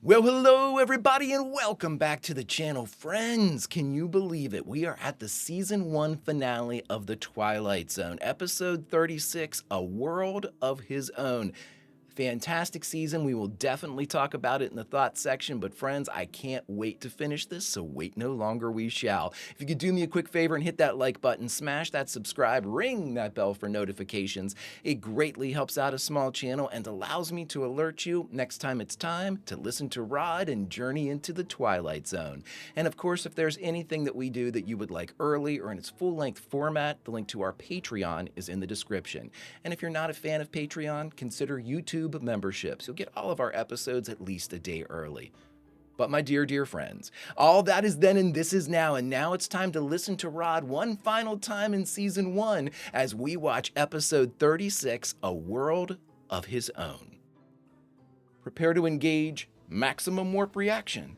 Well, hello everybody and welcome back to the channel. Friends, can you believe it? We are at the season 1 finale of the Twilight Zone, episode 36, A World of His Own. Fantastic season. We will definitely talk about it in the thoughts section, but friends, I can't wait to finish this, so wait no longer, we shall. If you could do me a quick favor and hit that like button, smash that subscribe, ring that bell for notifications. It greatly helps out a small channel and allows me to alert you next time it's time to listen to Rod and journey into the Twilight Zone. And of course, if there's anything that we do that you would like early or in its full-length format, the link to our Patreon is in the description. And if you're not a fan of Patreon, consider YouTube memberships. You'll get all of our episodes at least a day early. But my dear friends, all that is then and this is now, and now it's time to listen to Rod one final time in season 1 as we watch episode 36, A World of His Own. Prepare to engage maximum warp reaction.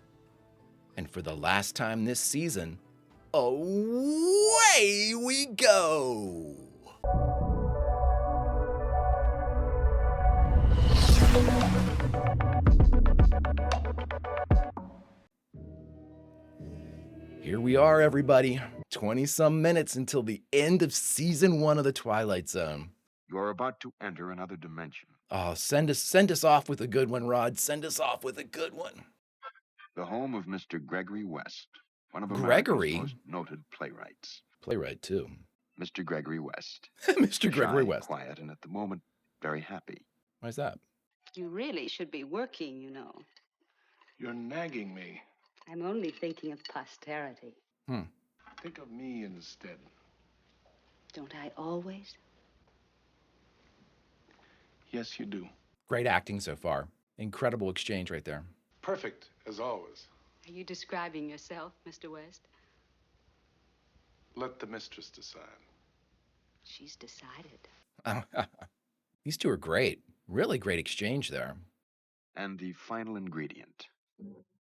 And for the last time this season, away we go! Here we are, everybody. 20-some minutes until the end of season 1 of the Twilight Zone. You're about to enter another dimension. Oh, send us off with a good one, Rod. Send us off with a good one. The home of Mr. Gregory West, one of Gregory? America's most noted playwrights. Playwright, too. Mr. Gregory West. Mr. Gregory Shy, West. Quiet, and at the moment, very happy. Why is that? You really should be working, you know. You're nagging me. I'm only thinking of posterity. Think of me instead. Don't I always? Yes, you do. Great acting so far. Incredible exchange right there. Perfect, as always. Are you describing yourself, Mr. West? Let the mistress decide. She's decided. These two are great. Really great exchange there. And the final ingredient,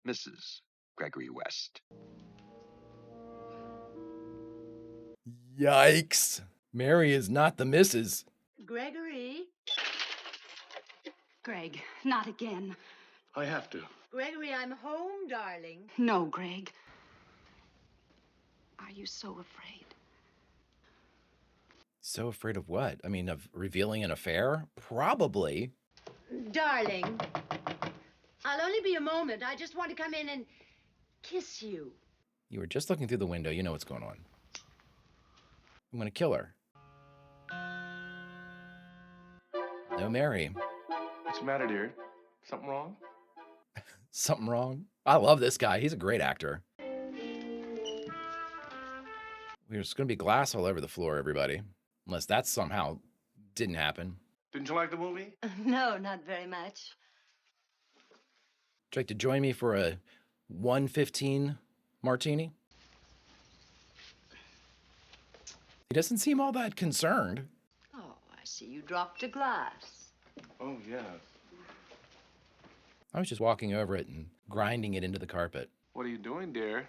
Mrs. Gregory West. Yikes. Mary is not the missus. Gregory? Greg, not again. I have to. Gregory, I'm home, darling. No, Greg. Are you so afraid? So afraid of what? I mean, of revealing an affair? Probably. Darling, I'll only be a moment. I just want to come in and kiss you. You were just looking through the window. You know what's going on. I'm gonna kill her. No, Mary. What's the matter, dear? Something wrong? Something wrong? I love this guy. He's a great actor. There's gonna be glass all over the floor, everybody. Unless that somehow didn't happen. Didn't you like the movie? No, not very much. Would you like to join me for a 1:15 martini? He doesn't seem all that concerned. Oh, I see you dropped a glass. Oh, yeah. I was just walking over it and grinding it into the carpet. What are you doing, dear?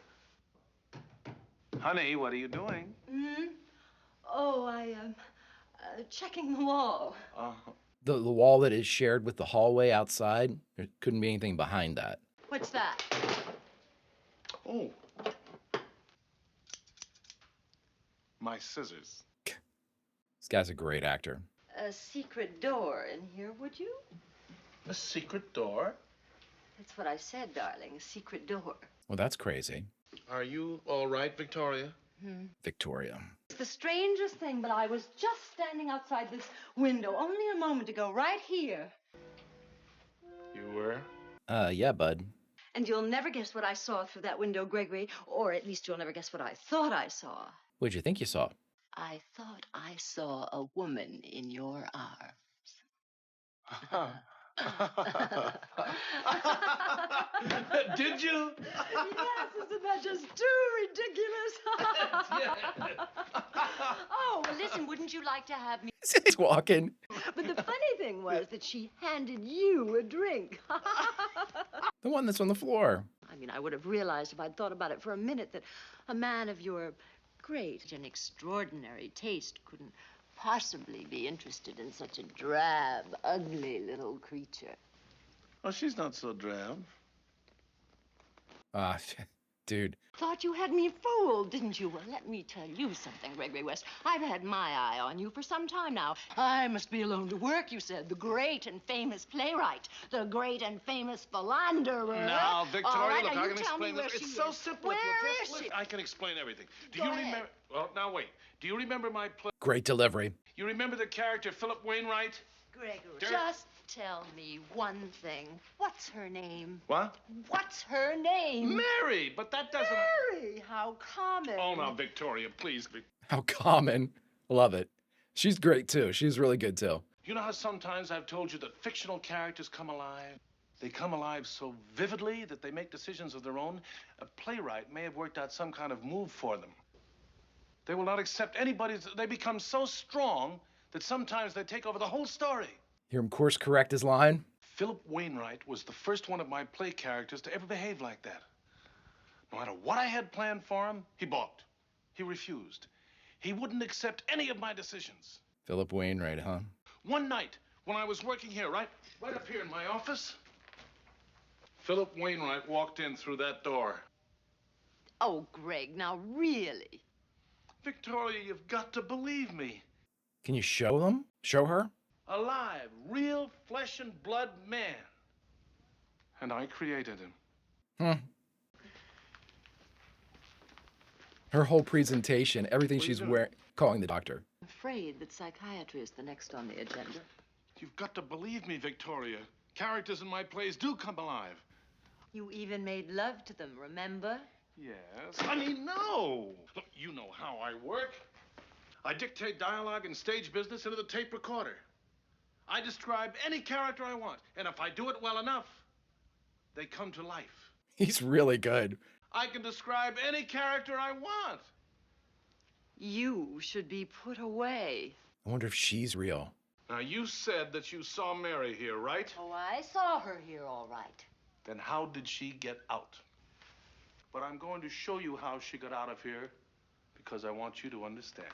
Honey, what are you doing? Oh, I am checking the wall. The wall that is shared with the hallway outside, there couldn't be anything behind that. What's that? Oh. My scissors. This guy's a great actor. A secret door in here, would you? A secret door? That's what I said, darling. A secret door. Well, that's crazy. Are you all right, Victoria? Victoria. It's the strangest thing, but I was just standing outside this window only a moment ago, right here. You were? Yeah, bud. And you'll never guess what I saw through that window, Gregory. Or at least you'll never guess what I thought I saw. What'd you think you saw? I thought I saw a woman in your arms. Did you? Yes, isn't that just too ridiculous? Oh, well, listen, wouldn't you like to have me? He's walking. But the funny thing was that she handed you a drink. The one that's on the floor. I mean, I would have realized if I'd thought about it for a minute that a man of your great and extraordinary taste couldn't possibly be interested in such a drab, ugly little creature. Oh, she's not so drab. Ah, dude. Thought you had me fooled, didn't you? Well, let me tell you something, Gregory West. I've had my eye on you for some time now. I must be alone to work, you said. The great and famous playwright. The great and famous philanderer. Now, Victoria, All right, look, now I you can tell me explain where this. she It's so is. simple. Where If you is just she? listen, I can explain everything. Do Go you ahead. remember? Well, now wait. Do you remember my play? Great delivery. You remember the character Philip Wainwright? Gregory, Dirk? just tell me one thing. What's her name? What? What's her name? Mary, but that doesn't. Mary, how common. Oh, now, Victoria, please. How common. Love it. She's great too. She's really good too. You know how sometimes I've told you that fictional characters come alive? They come alive so vividly that they make decisions of their own. A playwright may have worked out some kind of move for them. They will not accept anybody's. They become so strong that sometimes they take over the whole story. Hear him course correct his line. Philip Wainwright was the first one of my play characters to ever behave like that. No matter what I had planned for him, he balked. He refused. He wouldn't accept any of my decisions. Philip Wainwright, huh? One night, when I was working here, right up here in my office, Philip Wainwright walked in through that door. Oh, Greg, now really? Victoria, you've got to believe me. Can you show them? Show her? Alive, real flesh and blood man. And I created him. Her whole presentation, everything she's wearing, calling the doctor. I'm afraid that psychiatry is the next on the agenda. You've got to believe me, Victoria. Characters in my plays do come alive. You even made love to them, remember? Yes. I mean, no. Look, you know how I work. I dictate dialogue and stage business into the tape recorder. I describe any character I want, and if I do it well enough, they come to life. He's really good. I can describe any character I want. You should be put away. I wonder if she's real. Now, you said that you saw Mary here, right? Oh, I saw her here, all right. Then how did she get out? But I'm going to show you how she got out of here because I want you to understand.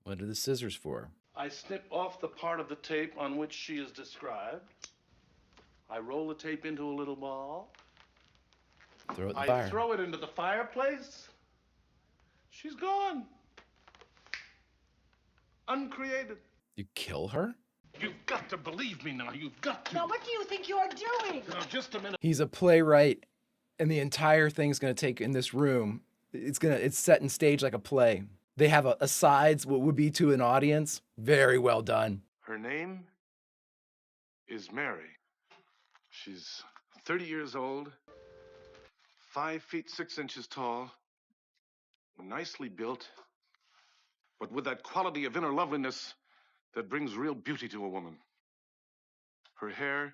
What are the scissors for? I snip off the part of the tape on which she is described. I roll the tape into a little ball. Throw it in the I fire. throw it into the fireplace. She's gone. Uncreated. You kill her? You've got to believe me now. You've got to. Now, what do you think you're doing? Now, just a minute. He's a playwright, and the entire thing's gonna take in this room. It's set in stage like a play. They have a sides, what would be to an audience. Very well done. Her name is Mary. She's 30 years old, 5 feet 6 inches tall, nicely built, but with that quality of inner loveliness that brings real beauty to a woman. Her hair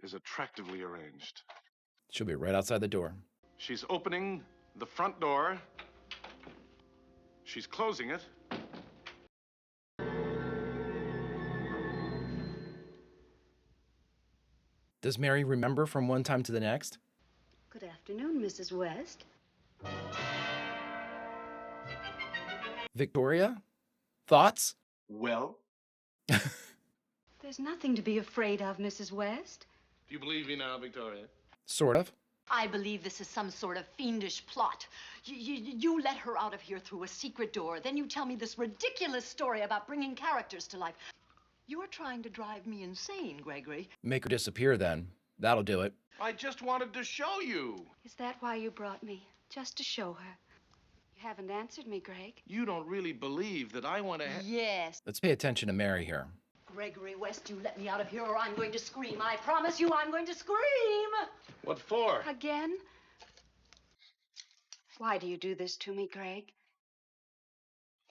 is attractively arranged. She'll be right outside the door. She's opening the front door. She's closing it. Does Mary remember from one time to the next? Good afternoon, Mrs. West. Victoria? Thoughts? Well, There's nothing to be afraid of, Mrs. West. do you believe me now, Victoria? Sort of. I believe this is some sort of fiendish plot. You let her out of here through a secret door. Then you tell me this ridiculous story about bringing characters to life. You're trying to drive me insane, Gregory. Make her disappear then. That'll do it. I just wanted to show you. Is that why you brought me? Just to show her? You haven't answered me, Greg. You don't really believe that I want to. Yes. Let's pay attention to Mary here. Gregory West, you let me out of here or I'm going to scream. I promise you I'm going to scream. What for? Again? Why do you do this to me, Greg?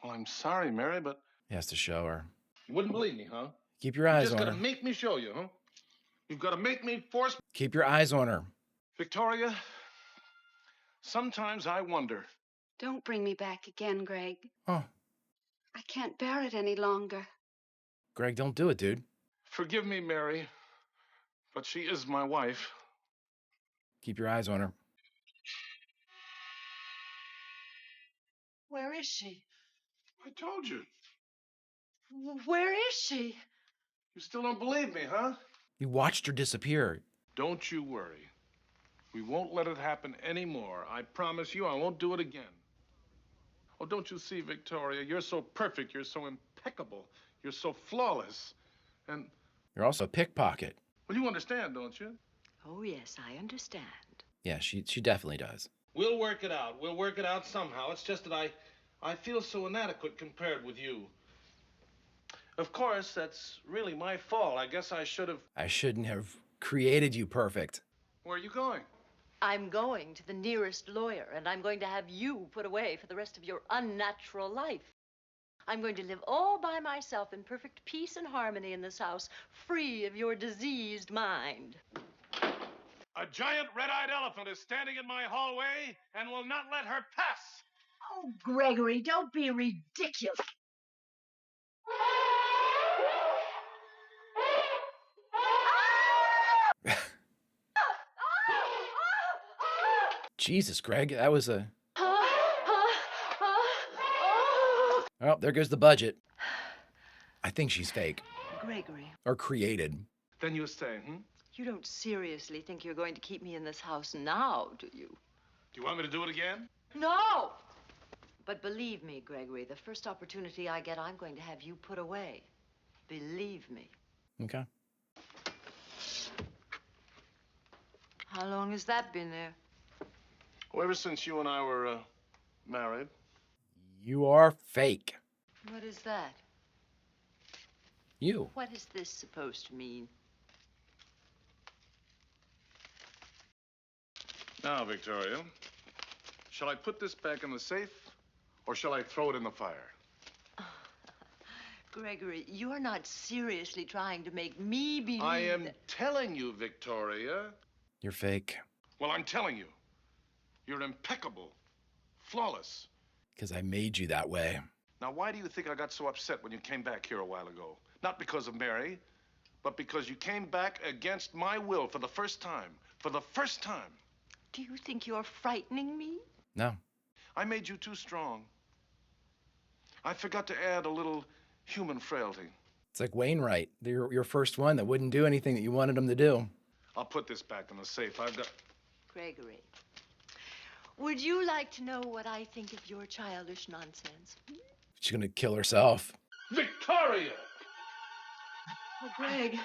Well, I'm sorry, Mary, but He has to show her. you wouldn't believe me, huh? Keep your You eyes just on gotta her. make me show you, huh? You've got to make me force. Keep your eyes on her. Victoria, sometimes I wonder. Don't bring me back again, Greg. Oh, I can't bear it any longer. Greg, don't do it, dude. Forgive me, Mary, but she is my wife. Keep your eyes on her. Where is she? I told you. Where is she? You still don't believe me, huh? You watched her disappear. Don't you worry. We won't let it happen anymore. I promise you I won't do it again. Oh, don't you see, Victoria? You're so perfect. You're so impeccable. You're so flawless. And, You're also a pickpocket. well, you understand, don't you? Oh, yes, I understand. Yeah, she definitely does. We'll work it out. We'll work it out somehow. It's just that I feel so inadequate compared with you. Of course, that's really my fault. I guess I should have... I shouldn't have created you perfect. Where are you going? I'm going to the nearest lawyer, and I'm going to have you put away for the rest of your unnatural life. I'm going to live all by myself in perfect peace and harmony in this house, free of your diseased mind. A giant red-eyed elephant is standing in my hallway and will not let her pass. Oh, Gregory, don't be ridiculous. Jesus, Greg, that was a... Oh, there goes the budget. I think she's fake. Gregory, Or created. Then you say, you don't seriously think you're going to keep me in this house now, do you? Do you want me to do it again? No! But believe me, Gregory, the first opportunity I get, I'm going to have you put away. Believe me. Okay. How long has that been there? Well, ever since you and I were married. You are fake. What is that? You. What is this supposed to mean? Now, Victoria, shall I put this back in the safe, or shall I throw it in the fire? Gregory, you're not seriously trying to make me believe I am that... telling you, Victoria. You're fake. Well, I'm telling you. You're impeccable. Flawless. Because I made you that way. Now, why do you think I got so upset when you came back here a while ago? Not because of Mary, but because you came back against my will for the first time. For the first time. Do you think you're frightening me? No. I made you too strong. I forgot to add a little human frailty. It's like Wainwright, your first one that wouldn't do anything that you wanted him to do. I'll put this back in the safe. I've got... Gregory, would you like to know what I think of your childish nonsense? She's gonna kill herself. Victoria! Oh, Greg.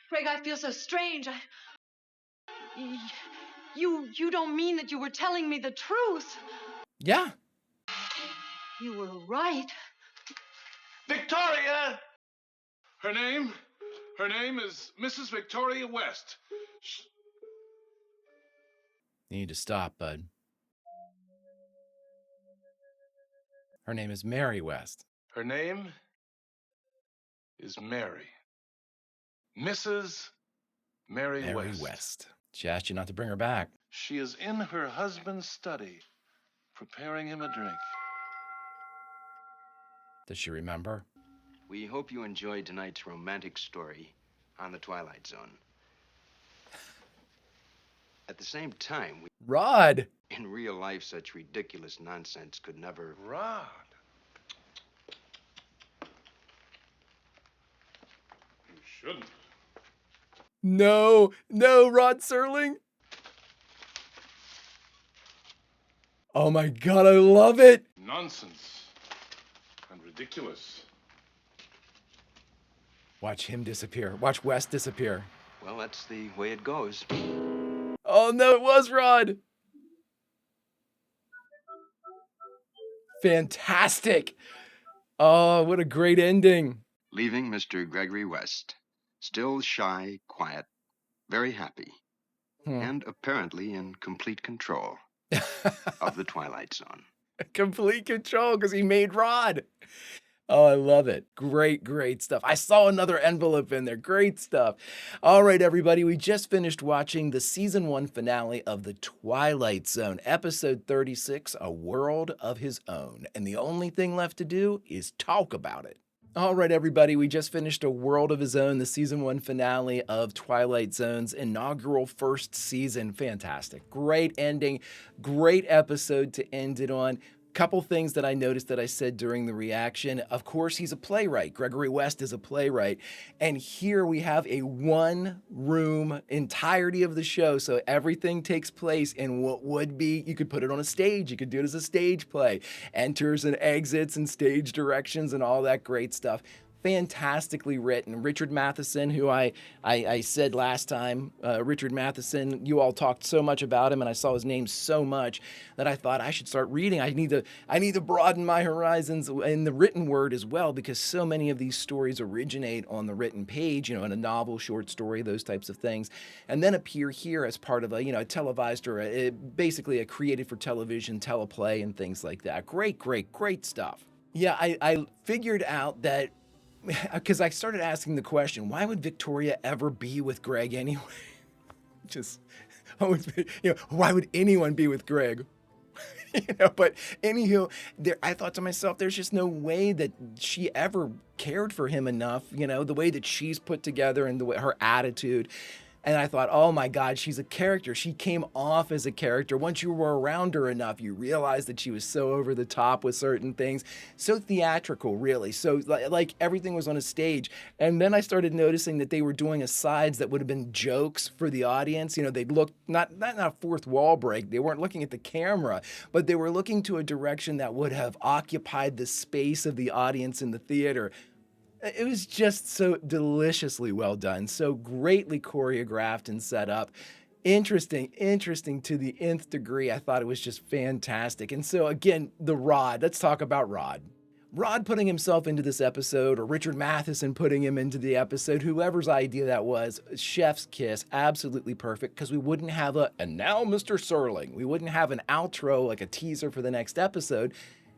Greg, I feel so strange. You don't mean that you were telling me the truth. Yeah. You were right. Victoria! Her name is Mrs. Victoria West. You need to stop, bud. Her name is Mary West. Her name is Mary. Mrs. Mary West. She asked you not to bring her back. She is in her husband's study, preparing him a drink. Does she remember? We hope you enjoyed tonight's romantic story on the Twilight Zone. At the same time, Rod! in real life, such ridiculous nonsense could never... Rod. You shouldn't. No, Rod Serling. Oh my God, I love it. Nonsense. And ridiculous. Watch him disappear. Watch West disappear. Well, that's the way it goes. Oh no, it was Rod. Fantastic. Oh, what a great ending. Leaving Mr. Gregory West, still shy, quiet, very happy, and apparently in complete control of the Twilight Zone. Complete control because he made Rod. Oh, I love it. Great stuff. I saw another envelope in there. Great stuff. All right, everybody. We just finished watching the season 1 finale of The Twilight Zone, episode 36, A World of His Own. And the only thing left to do is talk about it. All right, everybody. We just finished A World of His Own, the season 1 finale of Twilight Zone's inaugural first season. Fantastic. Great ending. Great episode to end it on. Couple things that I noticed that I said during the reaction. Of course, he's a playwright. Gregory West is a playwright. And here we have a one-room entirety of the show. So everything takes place in what would be, you could put it on a stage. You could do it as a stage play. Enters and exits and stage directions and all that great stuff. Fantastically written. Richard Matheson, who I said last time, Richard Matheson, you all talked so much about him and I saw his name so much that I thought I should start reading. I need to broaden my horizons in the written word as well, because so many of these stories originate on the written page, in a novel, short story, those types of things, and then appear here as part of a televised or basically a created for television teleplay and things like that. Great stuff. Yeah, I figured out that because I started asking the question, why would Victoria ever be with Greg anyway? Why would anyone be with Greg? But anywho, I thought to myself, there's just no way that she ever cared for him enough, the way that she's put together and the way her attitude. And I thought, oh my God, she's a character. She came off as a character. Once you were around her enough, you realized that she was so over the top with certain things, so theatrical, really. So like everything was on a stage. And then I started noticing that they were doing asides that would have been jokes for the audience. They'd look, not a fourth wall break. They weren't looking at the camera, but they were looking to a direction that would have occupied the space of the audience in the theater. It was just so deliciously well done, so greatly choreographed and set up. Interesting to the nth degree. I thought it was just fantastic. And so again, the Rod, let's talk about Rod. Rod putting himself into this episode, or Richard Matheson putting him into the episode, whoever's idea that was, chef's kiss, absolutely perfect, because we wouldn't have and now Mr. Serling. We wouldn't have an outro, like a teaser for the next episode,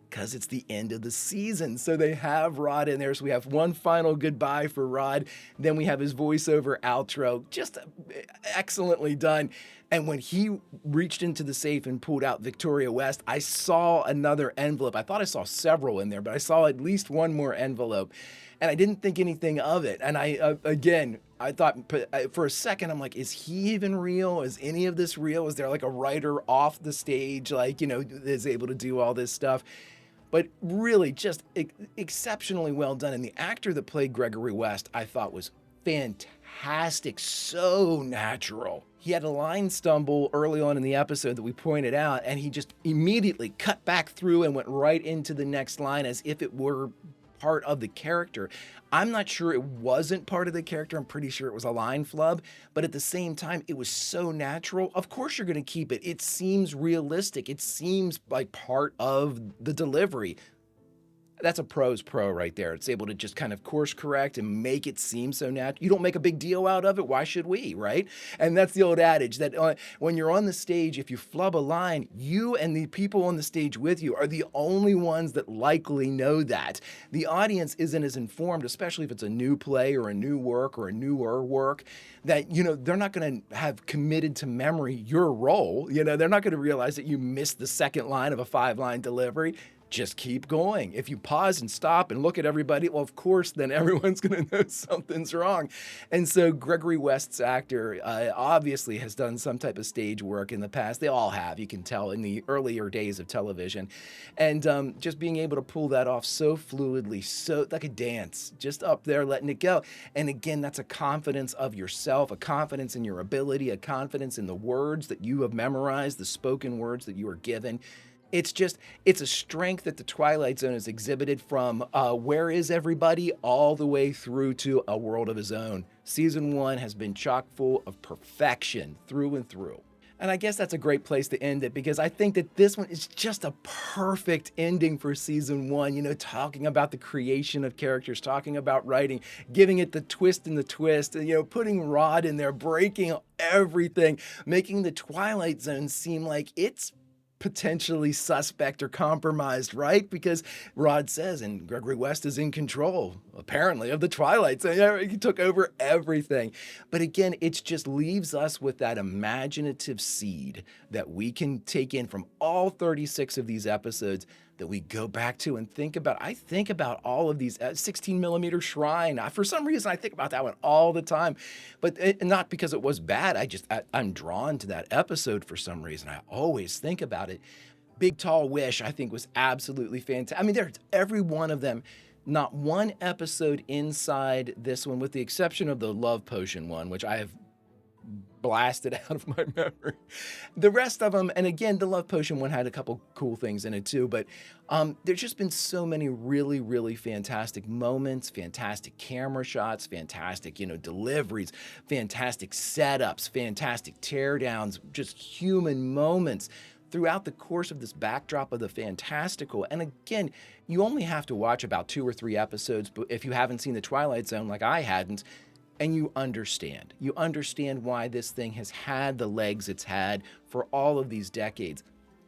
because it's the end of the season. So they have Rod in there. So we have one final goodbye for Rod. Then we have his voiceover outro. Just excellently done. And when he reached into the safe and pulled out Victoria West, I saw another envelope. I thought I saw several in there, but I saw at least one more envelope. And I didn't think anything of it. And I thought for a second, I'm like, is he even real? Is any of this real? Is there like a writer off the stage, is able to do all this stuff? But really just exceptionally well done. And the actor that played Gregory West, I thought was fantastic, so natural. He had a line stumble early on in the episode that we pointed out, and he just immediately cut back through and went right into the next line as if it were part of the character. I'm not sure it wasn't part of the character. I'm pretty sure it was a line flub, but at the same time, it was so natural. Of course you're going to keep it. It seems realistic. It seems like part of the delivery. That's a pro's pro right there. It's able to just kind of course correct and make it seem so natural. You don't make a big deal out of it. Why should we, right? And that's the old adage that when you're on the stage, if you flub a line, you and the people on the stage with you are the only ones that likely know that. The audience isn't as informed, especially if it's a new play or a new work or a newer work, that, they're not going to have committed to memory your role. They're not going to realize that you missed the second line of a 5-line delivery. Just keep going. If you pause and stop and look at everybody, well, of course, then everyone's going to know something's wrong. And so Gregory West's actor obviously has done some type of stage work in the past. They all have, you can tell, in the earlier days of television. And just being able to pull that off so fluidly, so like a dance, just up there letting it go. And again, that's a confidence of yourself, a confidence in your ability, a confidence in the words that you have memorized, the spoken words that you are given. It's a strength that the Twilight Zone has exhibited from Where Is Everybody all the way through to A World of His Own. Season 1 has been chock full of perfection through and through. And I guess that's a great place to end it, because I think that this one is just a perfect ending for season 1, talking about the creation of characters, talking about writing, giving it the twist and the twist, putting Rod in there, breaking everything, making the Twilight Zone seem like it's potentially suspect or compromised, right? Because Rod says, and Gregory West is in control, apparently, of the Twilight Zone. He took over everything. But again, it just leaves us with that imaginative seed that we can take in from all 36 of these episodes that we go back to and think about. I think about all of these 16mm Shrine. For some reason, I think about that one all the time, but not because it was bad. I'm drawn to that episode for some reason. I always think about it. Big Tall Wish, I think, was absolutely fantastic. I mean, there's every one of them. Not one episode inside this one, with the exception of the Love Potion one, which I have blasted out of my memory. The rest of them, and again, the Love Potion one had a couple cool things in it too, but there's just been so many really, really fantastic moments, fantastic camera shots, fantastic, deliveries, fantastic setups, fantastic teardowns, just human moments throughout the course of this backdrop of the fantastical. And again, you only have to watch about 2 or 3 episodes, but if you haven't seen the Twilight Zone like I hadn't, and you understand why this thing has had the legs it's had for all of these decades.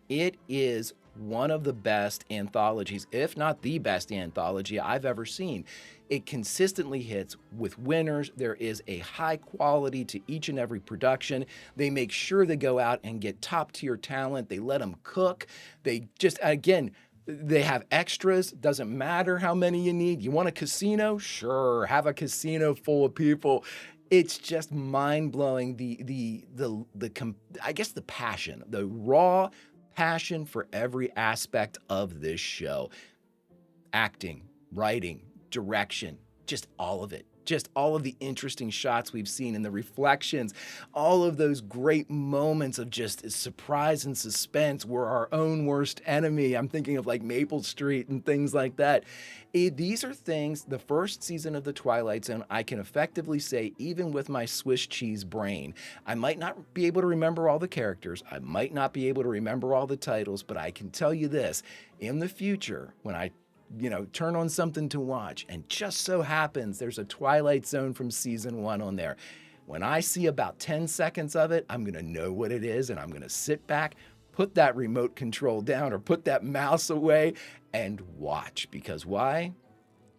It is one of the best anthologies, if not the best anthology I've ever seen. It consistently hits with winners. There is a high quality to each and every production. They make sure they go out and get top tier talent. They let them cook. They just, again, they have extras. Doesn't matter how many you need. You want a casino? Sure, have a casino full of people. It's just mind-blowing. I guess the passion, the raw passion for every aspect of this show. Acting, writing, direction, just all of it. Just all of the interesting shots we've seen and the reflections, all of those great moments of just surprise and suspense. We're our own worst enemy. I'm thinking of like Maple Street and things like that. These are things, the first season of The Twilight Zone, I can effectively say, even with my Swiss cheese brain, I might not be able to remember all the characters. I might not be able to remember all the titles, but I can tell you this, in the future, when I turn on something to watch, and just so happens there's a Twilight Zone from season 1 on there. When I see about 10 seconds of it, I'm going to know what it is, and I'm going to sit back, put that remote control down, or put that mouse away, and watch. Because why?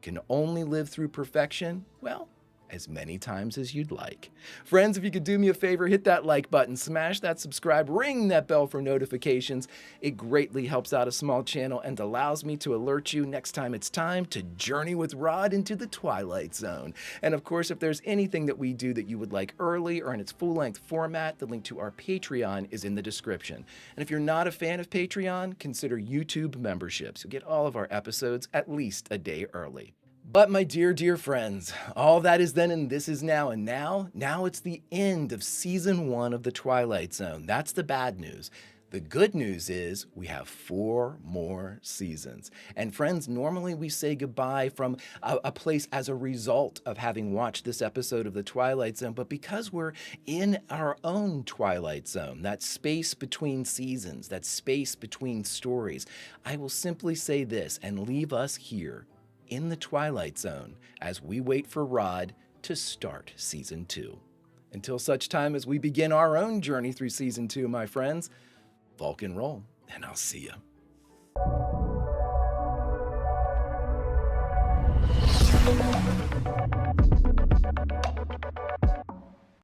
Can only live through perfection? Well, as many times as you'd like. Friends, if you could do me a favor, hit that like button, smash that subscribe, ring that bell for notifications. It greatly helps out a small channel and allows me to alert you next time it's time to journey with Rod into the Twilight Zone. And of course, if there's anything that we do that you would like early or in its full-length format, the link to our Patreon is in the description. And if you're not a fan of Patreon, consider YouTube memberships. You'll get all of our episodes at least a day early. But my dear, dear friends, all that is then and this is now, and now it's the end of season 1 of The Twilight Zone. That's the bad news. The good news is we have 4 more seasons. And friends, normally we say goodbye from a place as a result of having watched this episode of The Twilight Zone, but because we're in our own Twilight Zone, that space between seasons, that space between stories, I will simply say this and leave us here in the Twilight Zone as we wait for Rod to start season 2. Until such time as we begin our own journey through season 2, my friends, Vulcan roll, and I'll see you